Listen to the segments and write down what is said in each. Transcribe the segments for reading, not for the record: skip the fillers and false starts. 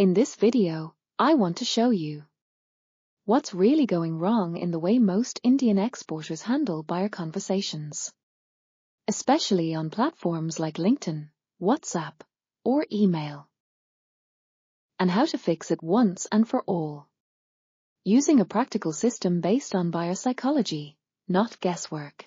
In this video, I want to show you what's really going wrong in the way most Indian exporters handle buyer conversations, especially on platforms like LinkedIn, WhatsApp, or email, and how to fix it once and for all, using a practical system based on buyer psychology, not guesswork.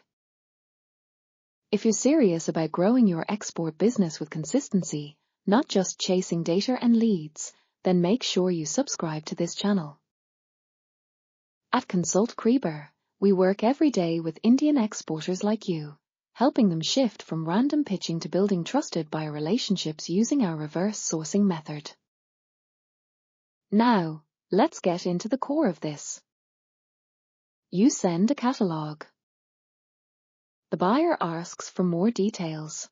If you're serious about growing your export business with consistency, not just chasing data and leads, then make sure you subscribe to this channel. At Consult Kriba, we work every day with Indian exporters like you, helping them shift from random pitching to building trusted buyer relationships using our reverse sourcing method. Now, let's get into the core of this. You send a catalogue. The buyer asks for more details.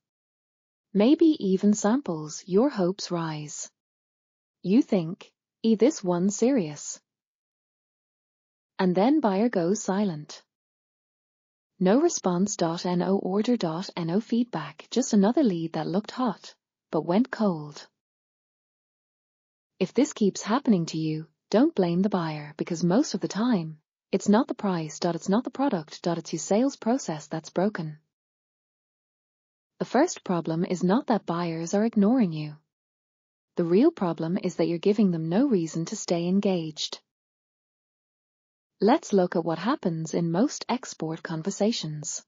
Maybe even samples. Your hopes rise. You think, this one's serious. And then buyer goes silent. No response. No order. No feedback, just another lead that looked hot, but went cold. If this keeps happening to you, don't blame the buyer, because most of the time, it's not the price. It's not the product. It's your sales process that's broken. The first problem is not that buyers are ignoring you. The real problem is that you're giving them no reason to stay engaged. Let's look at what happens in most export conversations.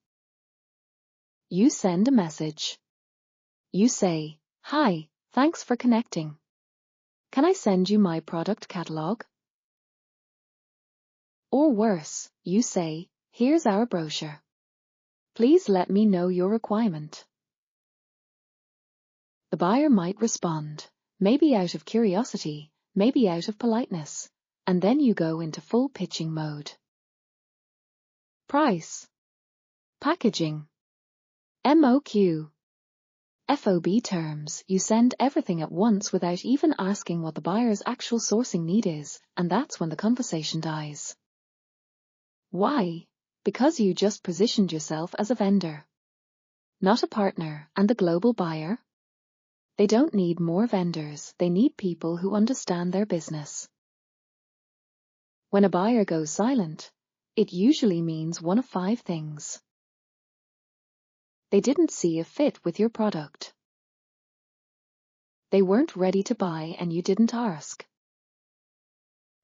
You send a message. You say, "Hi, thanks for connecting. Can I send you my product catalog?" Or worse, you say, "Here's our brochure. Please let me know your requirement." The buyer might respond, maybe out of curiosity, maybe out of politeness, and then you go into full pitching mode. Price, packaging, MOQ, FOB terms. You send everything at once without even asking what the buyer's actual sourcing need is, and that's when the conversation dies. Why? Because you just positioned yourself as a vendor, not a partner. And the global buyer? They don't need more vendors, they need people who understand their business. When a buyer goes silent, it usually means one of 5 things. They didn't see a fit with your product. They weren't ready to buy and you didn't ask.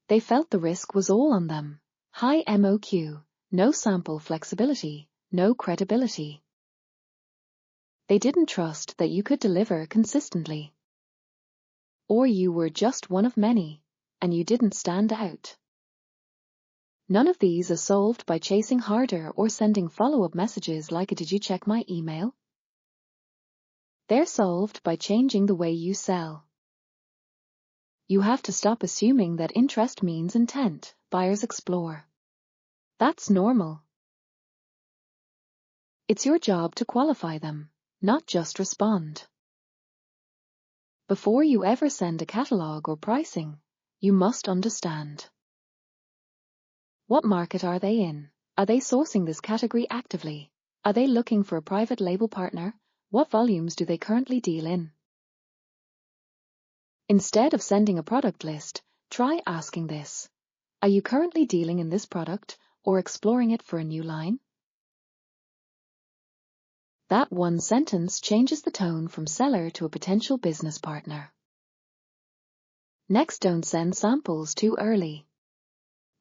They felt the risk was all on them. High MOQ, no sample flexibility, no credibility. They didn't trust that you could deliver consistently. Or you were just one of many, and you didn't stand out. None of these are solved by chasing harder or sending follow-up messages like, "Did you check my email?" They're solved by changing the way you sell. You have to stop assuming that interest means intent. Buyers explore. That's normal. It's your job to qualify them, not just respond. Before you ever send a catalog or pricing, you must understand. What market are they in? Are they sourcing this category actively? Are they looking for a private label partner? What volumes do they currently deal in? Instead of sending a product list, try asking this. Are you currently dealing in this product or exploring it for a new line? That one sentence changes the tone from seller to a potential business partner. Next, don't send samples too early.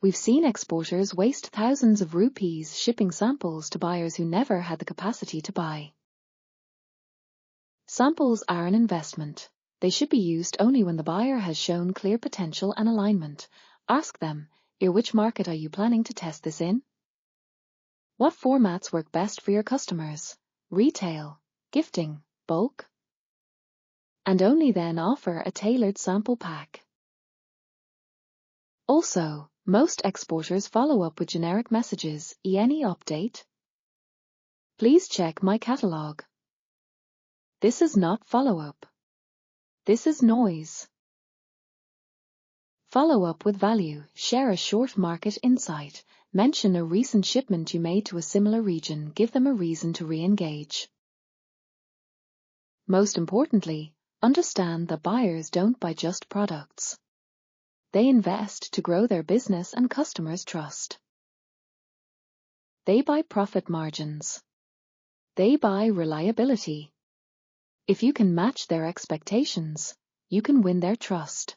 We've seen exporters waste thousands of rupees shipping samples to buyers who never had the capacity to buy. Samples are an investment. They should be used only when the buyer has shown clear potential and alignment. Ask them, which market are you planning to test this in? What formats work best for your customers? Retail, gifting, bulk? And only then offer a tailored sample pack. Also, most exporters follow up with generic messages. Any update? Please check my catalog. This is not follow-up. This is noise. Follow up with value. Share a short market insight. Mention a recent shipment you made to a similar region. Give them a reason to re-engage. Most importantly, Understand that buyers don't buy just products. They invest to grow their business and customers' trust. They buy profit margins. They buy reliability. If you can match their expectations, you can win their trust.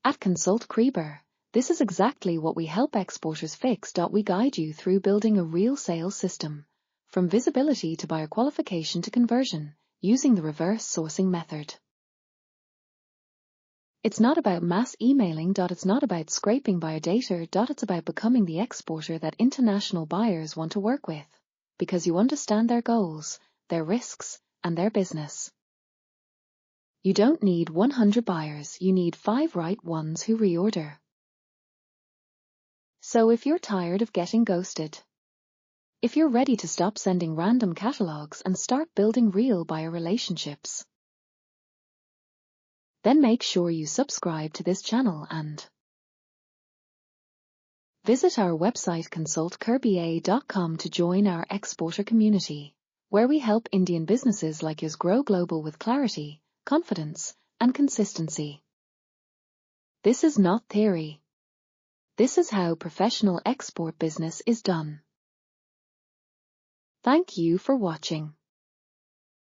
At Consult Kriba, this is exactly what we help exporters fix. We guide you through building a real sales system, from visibility to buyer qualification to conversion, using the reverse sourcing method. It's not about mass emailing. It's not about scraping buyer data. It's about becoming the exporter that international buyers want to work with, because you understand their goals, their risks, and their business. You don't need 100 buyers, you need 5 right ones who reorder. So if you're tired of getting ghosted, if you're ready to stop sending random catalogues and start building real buyer relationships, then make sure you subscribe to this channel and visit our website consultkriba.com to join our exporter community, where we help Indian businesses like yours grow global with clarity, confidence, and consistency. This is not theory. This is how professional export business is done. Thank you for watching.